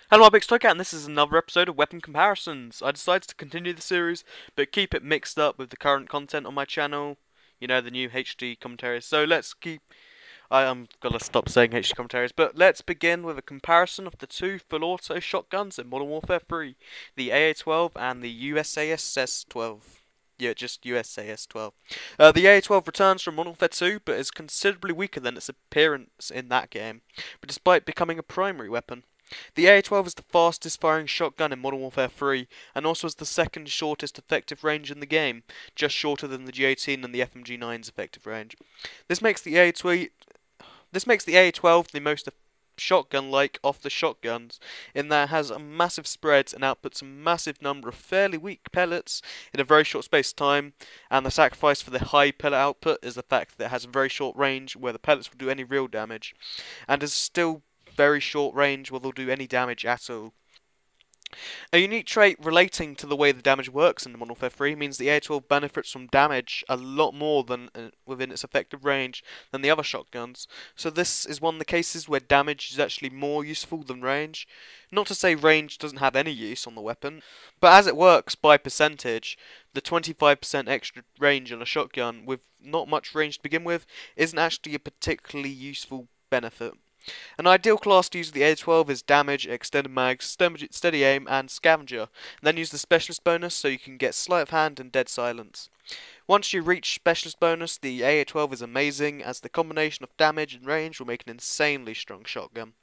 Hello, my big Cat, and this is another episode of Weapon Comparisons. I decided to continue the series, but keep it mixed up with the current content on my channel. You know, the new HD commentaries. So let's keep... I'm gonna stop saying HD commentaries, but let's begin with a comparison of the two full-auto shotguns in Modern Warfare 3. The AA12 and the USAS 12. Yeah, just USAS 12. The AA12 returns from Modern Warfare 2, but is considerably weaker than its appearance in that game, but despite becoming a primary weapon. The AA12 is the fastest firing shotgun in Modern Warfare 3, and also has the second shortest effective range in the game, just shorter than the G18 and the FMG9's effective range. This makes the AA12 the most shotgun-like of the shotguns, in that it has a massive spread and outputs a massive number of fairly weak pellets in a very short space of time, and the sacrifice for the high pellet output is the fact that it has a very short range where the pellets will do any real damage, and is still very short range where they'll do any damage at all. A unique trait relating to the way the damage works in Modern Warfare 3 means the A12 benefits from damage a lot more than within its effective range than the other shotguns, so this is one of the cases where damage is actually more useful than range. Not to say range doesn't have any use on the weapon, but as it works by percentage, the 25% extra range on a shotgun with not much range to begin with isn't actually a particularly useful benefit. An ideal class to use the A12 is Damage, Extended Mags, Steady Aim, and Scavenger, and then use the Specialist bonus so you can get Sleight of Hand and Dead Silence. Once you reach Specialist bonus, the AA12 is amazing, as the combination of damage and range will make an insanely strong shotgun.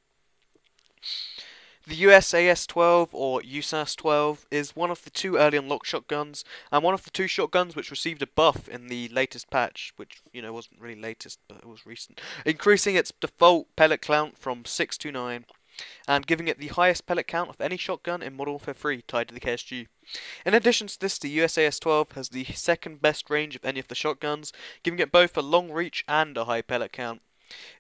The USAS-12, or USAS-12, is one of the two early unlocked shotguns, and one of the two shotguns which received a buff in the latest patch, which, wasn't really latest, but it was recent, increasing its default pellet count from 6 to 9, and giving it the highest pellet count of any shotgun in Modern Warfare 3, tied to the KSG. In addition to this, the USAS-12 has the second best range of any of the shotguns, giving it both a long reach and a high pellet count.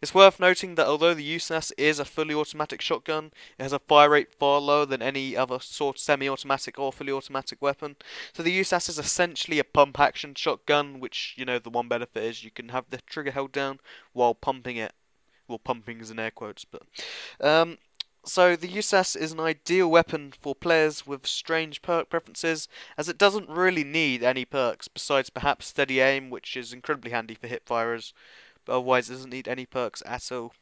It's worth noting that although the USAS is a fully automatic shotgun, it has a fire rate far lower than any other sort of semi-automatic or fully automatic weapon. So the USAS is essentially a pump action shotgun, which, the one benefit is you can have the trigger held down while pumping it. Well, pumping is in air quotes, but... So the USAS is an ideal weapon for players with strange perk preferences, as it doesn't really need any perks, besides perhaps Steady Aim, which is incredibly handy for hipfirers, but otherwise it doesn't need any perks at all.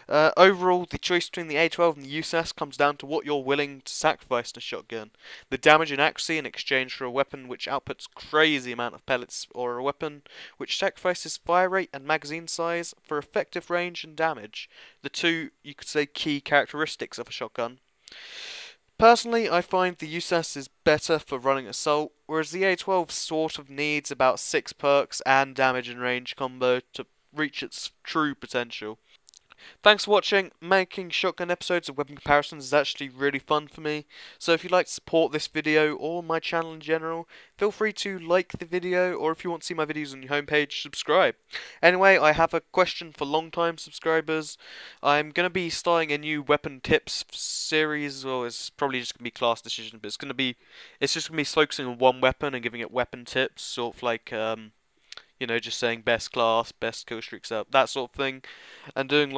Overall, the choice between the A12 and the USAS comes down to what you're willing to sacrifice in a shotgun. The damage and accuracy in exchange for a weapon which outputs crazy amount of pellets, or a weapon which sacrifices fire rate and magazine size for effective range and damage. The two, you could say, key characteristics of a shotgun. Personally, I find the USAS is better for running assault, whereas the A12 sort of needs about 6 perks and damage and range combo to reach its true potential. Thanks for watching. Making shotgun episodes of weapon comparisons is actually really fun for me, so if you'd like to support this video or my channel in general, feel free to like the video, or if you want to see my videos on your homepage, subscribe. Anyway, I have a question for long-time subscribers. I'm going to be starting a new weapon tips series, or it's probably just going to be class decision, but it's just going to be focusing on one weapon and giving it weapon tips, sort of like, just saying best class, best kill streaks up, that sort of thing, and doing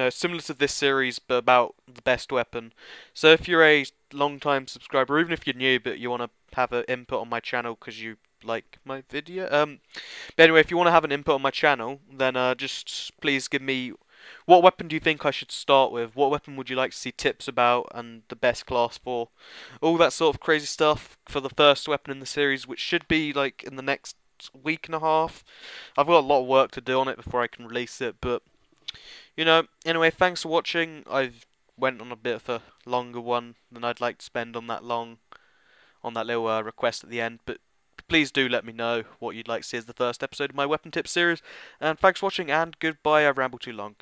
similar to this series, but about the best weapon. So if you're a long-time subscriber, or even if you're new, but you want to have an input on my channel because you like my video, but anyway, if you want to have an input on my channel, then just please give me, what weapon do you think I should start with? What weapon would you like to see tips about and the best class for? All that sort of crazy stuff for the first weapon in the series, which should be in the next week and a half. I've got a lot of work to do on it before I can release it, but anyway, thanks for watching. I've went on a bit of a longer one than I'd like to spend on that little request at the end, but please do let me know what you'd like to see as the first episode of my weapon tips series, and thanks for watching, and goodbye. I rambled too long.